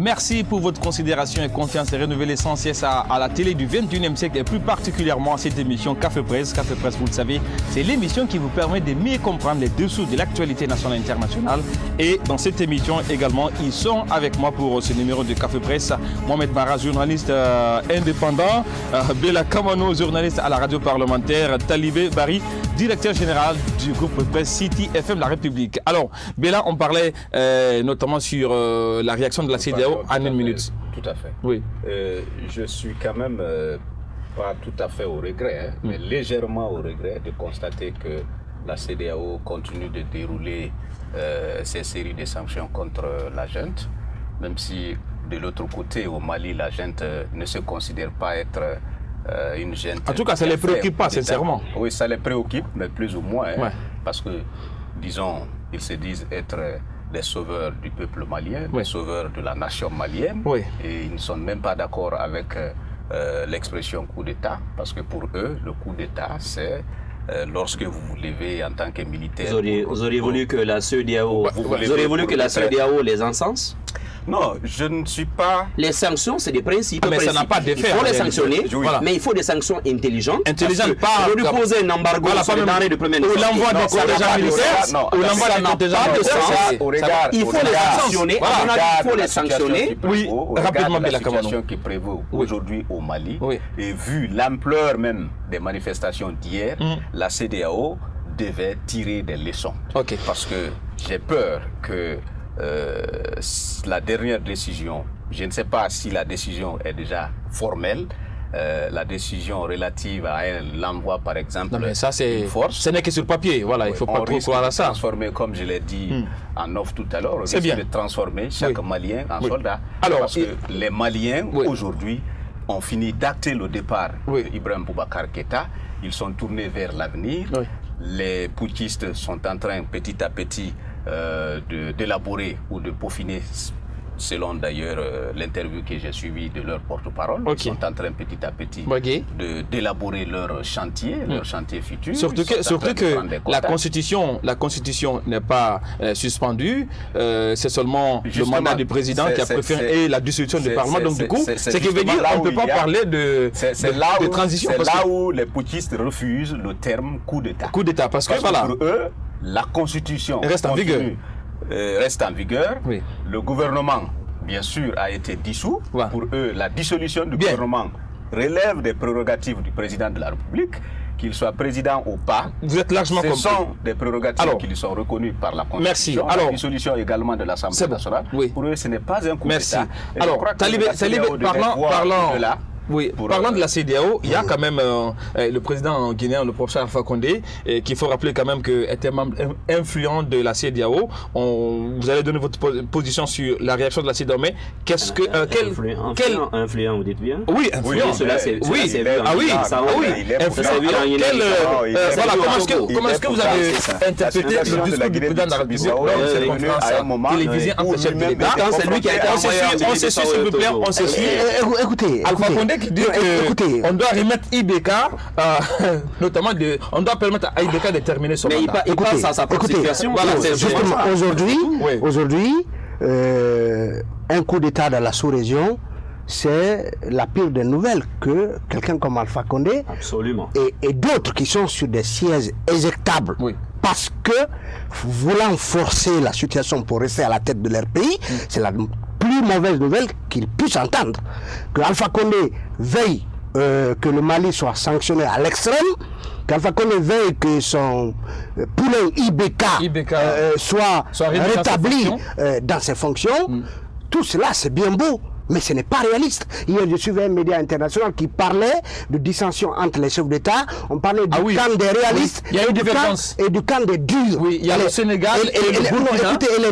Merci pour votre considération et confiance renouvelée sans cesse à la télé du 21e siècle et plus particulièrement à cette émission Café Presse. Café Presse, vous le savez, c'est l'émission qui vous permet de mieux comprendre les dessous de l'actualité nationale et internationale. Et dans cette émission également, ils sont avec moi pour ce numéro de Café Presse. Mohamed Mara, journaliste indépendant. Bella Kamano, journaliste à la radio parlementaire. Talibé Bari, directeur général du groupe Presse City FM La République. Alors, Bella, on parlait notamment sur la réaction de la CEDEAO en une minute. Tout à fait. Oui. Je suis quand même pas tout à fait au regret, mais légèrement au regret de constater que la CEDEAO continue de dérouler ces séries de sanctions contre la junte, même si de l'autre côté, au Mali, la junte ne se considère pas être une junte. En tout cas, ça ne les préoccupe pas, sincèrement. Oui, ça les préoccupe, mais plus ou moins, parce que, disons, ils se disent être des sauveurs du peuple malien, des sauveurs de la nation malienne, et ils ne sont même pas d'accord avec l'expression coup d'État, parce que pour eux, le coup d'État, c'est lorsque vous vous levez en tant que militaire. Vous auriez voulu que la CEDEAO, les encense? Non, je ne suis pas... Les sanctions, c'est des principes. Mais ça n'a pas d'effet. Il faut les sanctionner, mais il faut des sanctions intelligentes. Intelligentes, pas... Au lieu de poser un embargo sur les denrées de première nécessité. Ou l'envoi des contingents militaires. Ou l'envoi des contingents militaires. Il faut les sanctionner. Il faut les sanctionner. Oui, rapidement, la situation qui prévaut aujourd'hui au Mali, et vu l'ampleur même des manifestations d'hier, la CEDEAO devait tirer des leçons. Parce que j'ai peur que la dernière décision, je ne sais pas si la décision est déjà formelle, la décision relative à l'envoi par exemple d'une force. Ce n'est que sur papier, voilà, il ne faut pas trop croire à ça. Transformer, comme je l'ai dit en off tout à l'heure, c'est bien de transformer chaque Malien en soldat. Alors, parce que les Maliens aujourd'hui ont fini d'acter le départ d'Ibrahim Boubacar Keïta. Ils sont tournés vers l'avenir. Les putschistes sont en train petit à petit d'élaborer ou de peaufiner, selon d'ailleurs l'interview que j'ai suivie de leur porte-parole. Ils sont en train petit à petit d'élaborer leur chantier futur. Surtout que la constitution n'est pas suspendue, c'est seulement le mandat du président qui a préféré et la dissolution du Parlement. Donc du coup, ce qui veut dire qu'on ne peut pas parler de transition. C'est là où les putschistes refusent le terme coup d'État. Coup d'État, parce que voilà. Pour eux, la constitution reste en vigueur. Le gouvernement, bien sûr, a été dissous. Pour eux, la dissolution du gouvernement relève des prérogatives du président de la République. Qu'il soit président ou pas, vous êtes largement ce sont des prérogatives qui lui sont reconnues par la Constitution. Merci. La dissolution également de l'Assemblée nationale. Pour eux, ce n'est pas un coup d'État. Alors, Talibé, parlant de la CEDEAO, il y a quand même le président guinéen, le professeur Alpha Condé, qu'il faut rappeler quand même qu'il était membre influent de la CEDEAO. Vous allez donner votre position sur la réaction de la CEDEAO, mais qu'est-ce que... Influent, vous dites bien? Oui, influent. Cela, c'est vu comment est-ce que vous avez interprété le discours du président de la République lors de cette conférence télévisée entre chefs d'État? C'est lui qui a été on se suit, s'il vous plaît, on se suit. Écoutez, Alpha Condé qui dit qu'on doit remettre IBK, notamment on doit permettre à IBK de terminer son mandat. Il passe à sa situation. Justement, aujourd'hui, un coup d'État dans la sous-région, c'est la pire des nouvelles que quelqu'un comme Alpha Condé et d'autres qui sont sur des sièges éjectables parce que voulant forcer la situation pour rester à la tête de leur pays, c'est la plus mauvaise nouvelle qu'ils puissent entendre. Que Alpha Condé veille que le Mali soit sanctionné à l'extrême, qu'Alpha Condé veille que son poulain IBK soit rétabli dans ses fonctions. Tout cela, c'est bien beau. Mais ce n'est pas réaliste. Hier, je suivais un média international qui parlait de dissension entre les chefs d'État. On parlait du camp des réalistes et du camp des durs. Oui, il y a le Sénégal et le Burkina. Écoutez, et les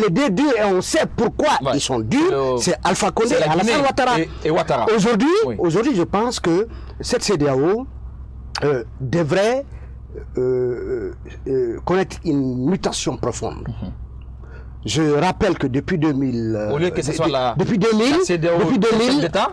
deux durs, et on sait pourquoi ils sont durs, c'est Alpha Condé et Alassane Ouattara. Aujourd'hui, je pense que cette CEDEAO devrait connaître une mutation profonde. Je rappelle que depuis 2000, au lieu que ce soit depuis 2000, CEDEAO,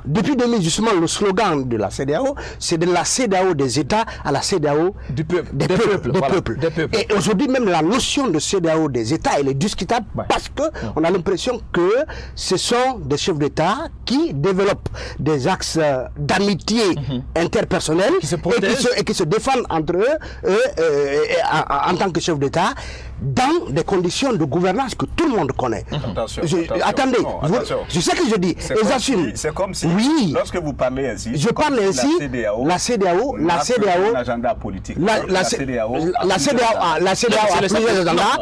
depuis 2000, justement, le slogan de la CEDEAO, c'est de la CEDEAO des États à la CEDEAO des peuples. Et aujourd'hui, même la notion de CEDEAO des États, elle est discutable parce qu'on a l'impression que ce sont des chefs d'État qui développent des axes d'amitié interpersonnelle et qui se défendent entre eux en tant que chefs d'État dans des conditions de gouvernance que tout le monde connaît. Attendez, je sais que je dis, c'est comme si, lorsque vous parlez ainsi, je parle ainsi, la CEDEAO, un agenda politique. La CEDEAO a plusieurs agendas,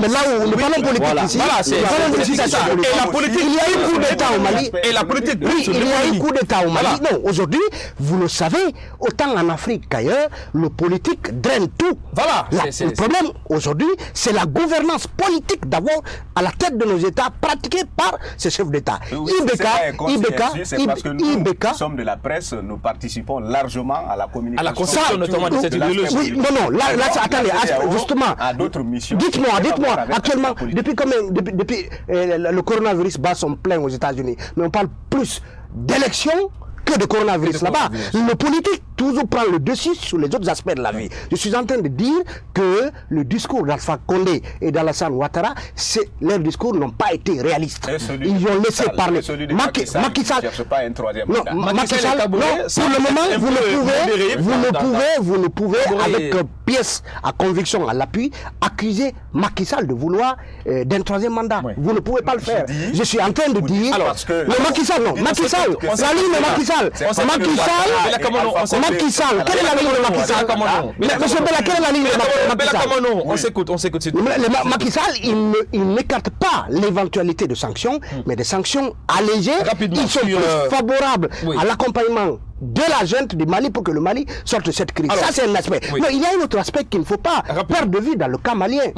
mais là où nous parlons politique ici, et la politique, il y a eu coup d'État au Mali. Et la politique, oui, il y a eu coup d'État au Mali. Non, aujourd'hui, vous le savez, autant en Afrique qu'ailleurs, le politique draine tout. Voilà. Le problème aujourd'hui, c'est la gouvernance politique d'abord à la tête de nos États pratiquée par ces chefs d'État. C'est parce que nous sommes de la presse, nous participons largement à la communication. À la construction notamment de cette idéologie. Oui, non, là, attendez, justement. À d'autres missions. Dites-moi, actuellement, depuis le coronavirus bat son plein aux États-Unis, mais on parle plus d'élections que de coronavirus là-bas. Le politique toujours prend le dessus sur les autres aspects de la vie. Je suis en train de dire que le discours d'Alpha Condé et d'Alassane Ouattara, leurs discours n'ont pas été réalistes. Ils ont laissé parler. Macky Sall ne cherche pas un troisième mandat. Macky Sall, pour le moment, vous ne pouvez avec pièce à conviction à l'appui, accuser Macky Sall de vouloir d'un troisième mandat. Vous ne pouvez pas le faire. Je suis en train de dire... Macky Sall, la ligne de Macky Sall. Macky Sall, quelle est la ligne de Macky Sall? Monsieur Bella, quelle est la ligne de Macky Sall? On s'écoute. Macky Sall, il n'écarte pas l'éventualité de sanctions, mais des sanctions allégées. Ils sont plus favorables à l'accompagnement de la junte du Mali pour que le Mali sorte de cette crise. Ça, c'est un aspect. Mais il y a un autre aspect qu'il ne faut pas perdre de vue dans le cas malien.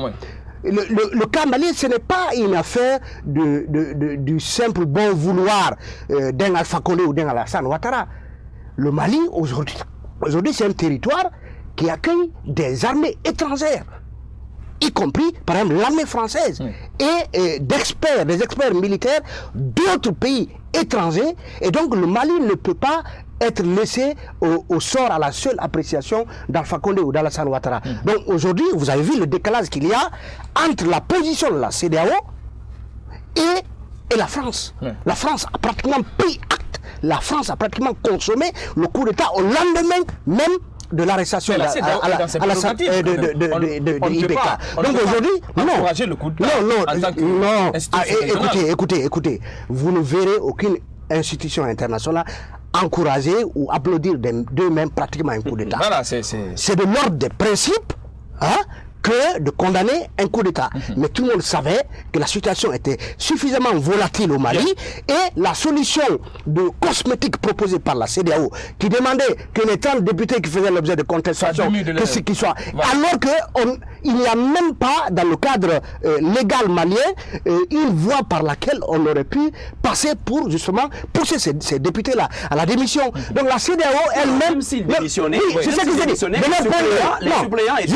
Le cas malien, ce n'est pas une affaire du simple bon vouloir d'un Alpha Condé ou d'un Alassane Ouattara. Le Mali, aujourd'hui, c'est un territoire qui accueille des armées étrangères, y compris, par exemple, l'armée française, et des experts militaires d'autres pays étrangers. Et donc, le Mali ne peut pas être laissé au sort, à la seule appréciation d'Alpha Condé ou d'Alassane Ouattara. Donc, aujourd'hui, vous avez vu le décalage qu'il y a entre la position de la CEDEAO et la France. La France a pratiquement pris acte. La France a pratiquement consommé le coup d'État au lendemain même de l'arrestation de IBK. Donc aujourd'hui, écoutez, vous ne verrez aucune institution internationale encourager ou applaudir d'eux-mêmes pratiquement un coup d'État. C'est de l'ordre des principes, que de condamner un coup d'État. Mais tout le monde savait que la situation était suffisamment volatile au Mali et la solution de cosmétique proposée par la CEDEAO, qui demandait que les 30 députés qui faisaient l'objet de contestation, que ce qui soit, alors qu'il n'y a même pas dans le cadre légal malien une voie par laquelle on aurait pu passer pour justement pousser ces députés-là à la démission. Donc la CEDEAO elle-même... s'ils démissionnaient, c'est ce que je dis. Les suppléants étaient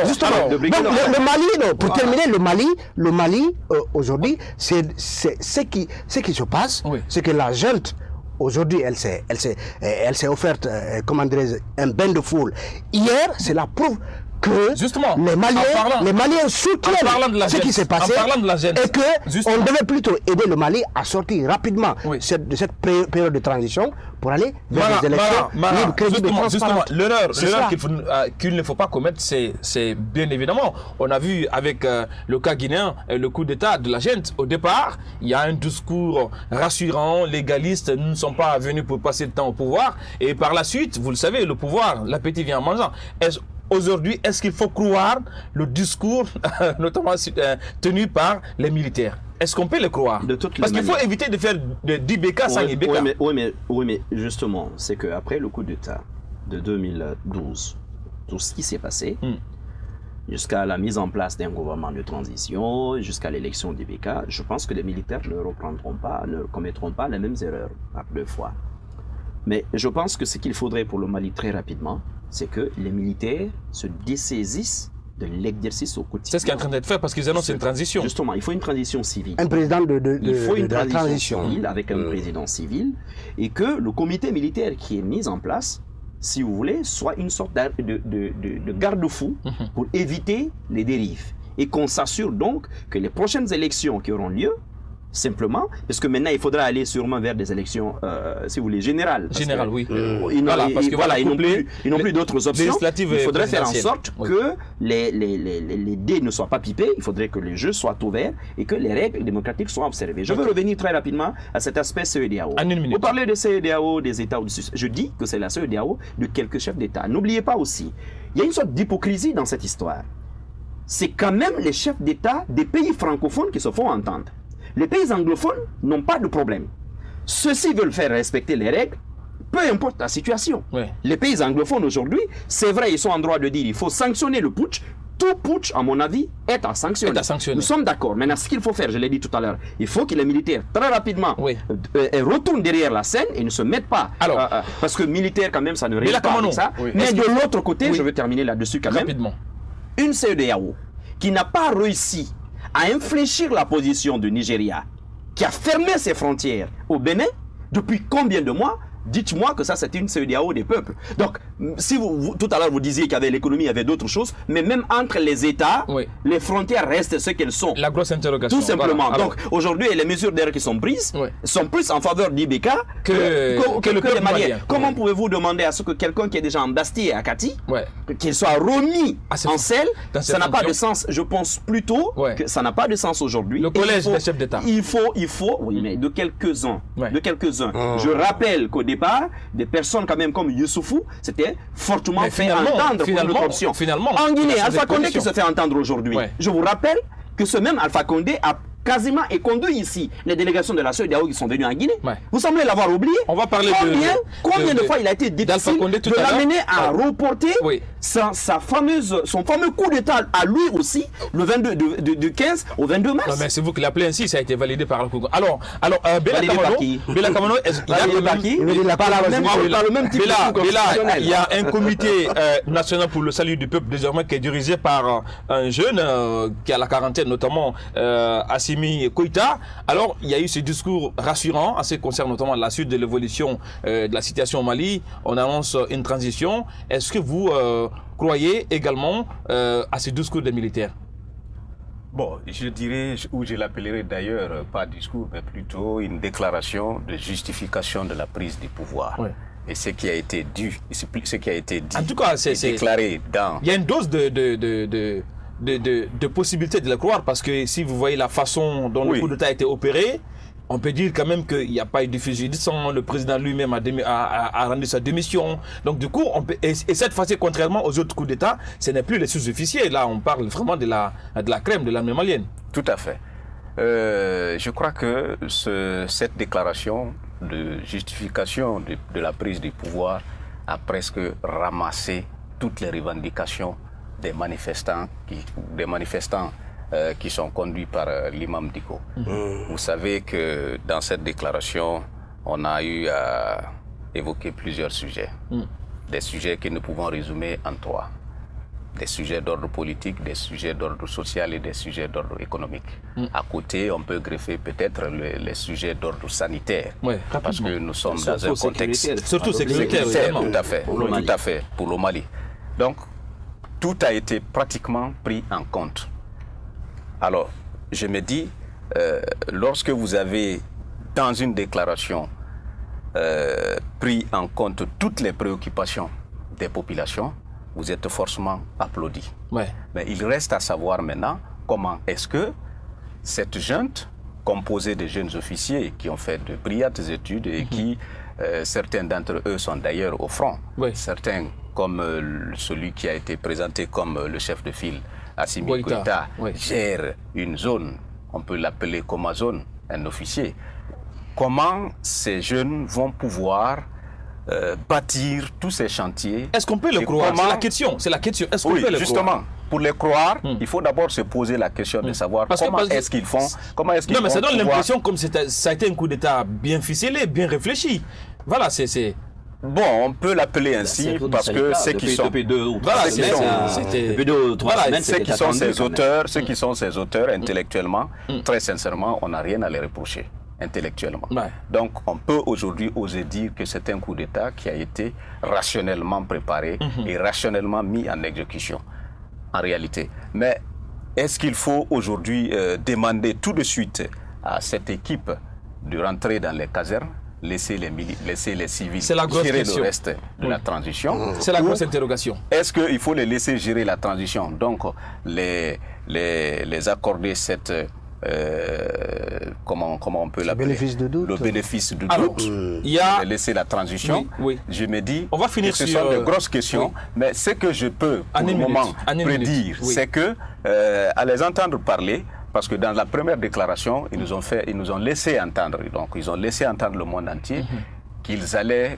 Justement, donc le Mali, pour terminer, le Mali aujourd'hui, c'est ce qui se passe, c'est que la junte aujourd'hui, elle s'est offerte, comment dirais-je, un bain de foule. Hier, c'est la preuve que les Maliens soutiennent ce qui s'est passé et qu'on devait plutôt aider le Mali à sortir rapidement de cette période de transition pour aller vers les élections libres, crédibles et transparentes. L'erreur qu'il ne faut pas commettre, c'est bien évidemment, on a vu avec le cas guinéen, le coup d'État de la junte. Au départ, il y a un discours rassurant, légaliste, nous ne sommes pas venus pour passer le temps au pouvoir, et par la suite, vous le savez, le pouvoir, l'appétit vient en mangeant. Aujourd'hui, est-ce qu'il faut croire le discours, notamment tenu par les militaires? Est-ce qu'on peut le croire? Parce qu'il faut éviter de faire d'IBK sans IBK. Oui, mais justement, c'est qu'après le coup d'État de 2012, tout ce qui s'est passé, jusqu'à la mise en place d'un gouvernement de transition, jusqu'à l'élection d'IBK, je pense que les militaires ne commettront pas les mêmes erreurs à deux fois. Mais je pense que ce qu'il faudrait pour le Mali très rapidement, c'est que les militaires se dessaisissent de l'exercice au quotidien. C'est ce qui est en train d'être fait parce qu'ils annoncent une transition. Justement, il faut une transition civile. Un président il faut une transition civile avec un président civil et que le comité militaire qui est mis en place, si vous voulez, soit une sorte de garde-fou pour éviter les dérives. Et qu'on s'assure donc que les prochaines élections qui auront lieu, simplement, parce que maintenant il faudra aller sûrement vers des élections, si vous voulez, générales. Générales, oui. Ils n'ont plus d'autres options. Il faudrait faire en sorte que les dés ne soient pas pipés, il faudrait que les jeux soient ouverts et que les règles démocratiques soient observées. Je veux revenir très rapidement à cet aspect CEDEAO. Vous parlez de CEDEAO, des États au-dessus. Je dis que c'est la CEDEAO de quelques chefs d'État. N'oubliez pas aussi, il y a une sorte d'hypocrisie dans cette histoire. C'est quand même les chefs d'État des pays francophones qui se font entendre. Les pays anglophones n'ont pas de problème. Ceux-ci veulent faire respecter les règles, peu importe la situation. Ouais. Les pays anglophones aujourd'hui, c'est vrai, ils sont en droit de dire qu'il faut sanctionner le putsch. Tout putsch, à mon avis, est à sanctionner. Nous sommes d'accord. Maintenant, ce qu'il faut faire, je l'ai dit tout à l'heure, il faut que les militaires, très rapidement, retournent derrière la scène et ne se mettent pas. Alors, parce que militaire, quand même, ça ne règle pas avec ça. Oui. Mais de l'autre côté, je veux terminer là-dessus quand même. Une CEDEAO qui n'a pas réussi à infléchir la position du Nigeria, qui a fermé ses frontières au Bénin, depuis combien de mois? Dites-moi que ça, c'était une CEDEAO des peuples. Donc, si tout à l'heure, vous disiez qu'il y avait l'économie, il y avait d'autres choses, mais même entre les États, les frontières restent ce qu'elles sont. La grosse interrogation. Tout simplement. Voilà. Donc, aujourd'hui, les mesures d'air qui sont prises sont plus en faveur d'Ibeka que les Maliens. Comment pouvez-vous demander à ce que quelqu'un qui est déjà en Bastille et à Kati, qu'il soit remis en selle? Ça n'a pas de sens. Je pense plutôt que ça n'a pas de sens aujourd'hui. Le collège des chefs d'État. Il faut, oui, mais de quelques-uns. Je rappelle qu'au départ, des personnes quand même comme Youssoufou, c'était fortement fait entendre pour une option. En Guinée, Alpha Condé qui se fait entendre aujourd'hui. Je vous rappelle que ce même Alpha Condé a quasiment conduit ici les délégations de la CEDEAO qui sont venues en Guinée. Vous semblez l'avoir oublié. On va parler combien de fois il a été difficile de l'amener à reporter son fameux coup d'État à lui aussi, le 22 du 15 au 22 mars. Non, mais c'est vous qui l'appelez ainsi, ça a été validé par le Congrès. Alors Bella Kamano, il y a un comité national pour le salut du peuple désormais qui est dirigé par un jeune qui a la quarantaine, notamment Assimi Koïta. Alors, il y a eu ce discours rassurant en ce qui concerne notamment la suite de l'évolution de la situation au Mali. On annonce une transition. Est-ce que vous croyez également à ce discours des militaires? Bon, je dirais, ou je l'appellerai d'ailleurs, pas discours, mais plutôt une déclaration de justification de la prise du pouvoir. Et ce qui a été dit, en tout cas, c'est déclaré dans... Il y a une dose de possibilité de le croire, parce que si vous voyez la façon dont le coup d'État a été opéré, on peut dire quand même qu'il n'y a pas eu de fusil de sang, le président lui-même a rendu sa démission. Donc du coup, et cette fois-ci, contrairement aux autres coups d'État, ce n'est plus les sous-officiers. Là, on parle vraiment de la crème de l'armée malienne. Tout à fait. Je crois que cette déclaration de justification de la prise du pouvoir a presque ramassé toutes les revendications des manifestants qui sont conduits par l'imam Diko. Vous savez que dans cette déclaration, on a eu à évoquer plusieurs sujets. Des sujets que nous pouvons résumer en 3. Des sujets d'ordre politique, des sujets d'ordre social et des sujets d'ordre économique. À côté, on peut greffer peut-être les sujets d'ordre sanitaire. Parce que nous sommes dans un contexte... Surtout sécuritaire, tout à fait, pour le Mali. Donc, tout a été pratiquement pris en compte. Alors, je me dis, lorsque vous avez, dans une déclaration, pris en compte toutes les préoccupations des populations, vous êtes forcément applaudi. Mais il reste à savoir maintenant comment est-ce que cette junte, composée de jeunes officiers qui ont fait de brillantes études et qui, certains d'entre eux sont d'ailleurs au front, certains comme celui qui a été présenté comme le chef de file, Assimi Koïta, gère une zone, on peut l'appeler comme zone, un officier. Comment ces jeunes vont pouvoir bâtir tous ces chantiers? Est-ce qu'on peut le croire? C'est la question. Est-ce qu'on peut le croire? Justement, pour les croire, il faut d'abord se poser la question de savoir comment est-ce qu'ils font. Non, mais ça donne l'impression comme ça a été un coup d'État bien ficelé, bien réfléchi. Voilà, c'est... Bon, on peut l'appeler ainsi parce que ceux qui sont depuis 2 ou 3 semaines, ceux qui sont ses auteurs intellectuellement, très sincèrement, on n'a rien à les reprocher intellectuellement. Ouais. Donc, on peut aujourd'hui oser dire que c'est un coup d'État qui a été rationnellement préparé et rationnellement mis en exécution, en réalité. Mais est-ce qu'il faut aujourd'hui demander tout de suite à cette équipe de rentrer dans les casernes, laisser les civils gérer le reste de la transition? C'est la grosse interrogation. Est-ce qu'il faut les laisser gérer la transition? Donc, les accorder cette... comment on peut l'appeler? Le bénéfice de doute. Il y a laisser la transition. Oui. Je me dis, on va finir ce sont de grosses questions, mais ce que je peux pour le moment prédire, c'est que à les entendre parler, parce que dans la première déclaration, ils nous ont laissé entendre, donc ils ont laissé entendre le monde entier qu'ils allaient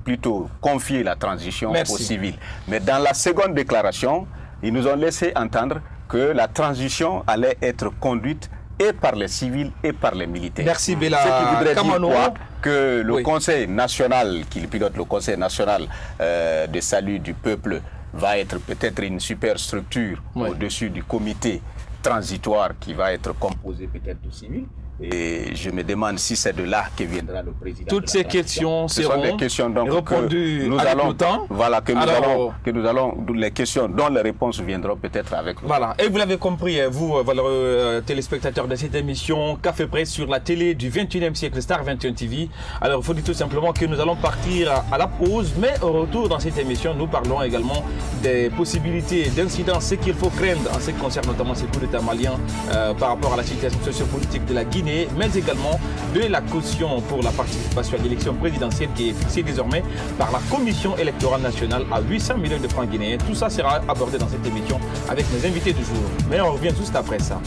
plutôt confier la transition aux civils. Mais dans la seconde déclaration, ils nous ont laissé entendre que la transition allait être conduite et par les civils et par les militaires. Merci Bella. Ce qui voudrait dire quoi? Que le Conseil national, qu'il pilote le Conseil national de salut du peuple, va être peut-être une super structure au-dessus du comité transitoire qui va être composé peut-être de civils. Et je me demande si c'est de là que viendra le président. Toutes ces questions seront des questions donc répondues avec le temps. Voilà, les questions dont les réponses viendront peut-être avec le temps. Voilà, et vous l'avez compris, vous, valeureux téléspectateurs de cette émission Café Presse sur la télé du 21e siècle, Star 21 TV. Alors, il faut dire tout simplement que nous allons partir à la pause, mais au retour dans cette émission, nous parlons également des possibilités d'incidents, ce qu'il faut craindre en ce qui concerne notamment ces coups d'État maliens par rapport à la situation sociopolitique de la Guinée, mais également de la caution pour la participation à l'élection présidentielle qui est fixée désormais par la Commission électorale nationale à 800 millions de francs guinéens. Tout ça sera abordé dans cette émission avec mes invités du jour. Mais on revient juste après ça.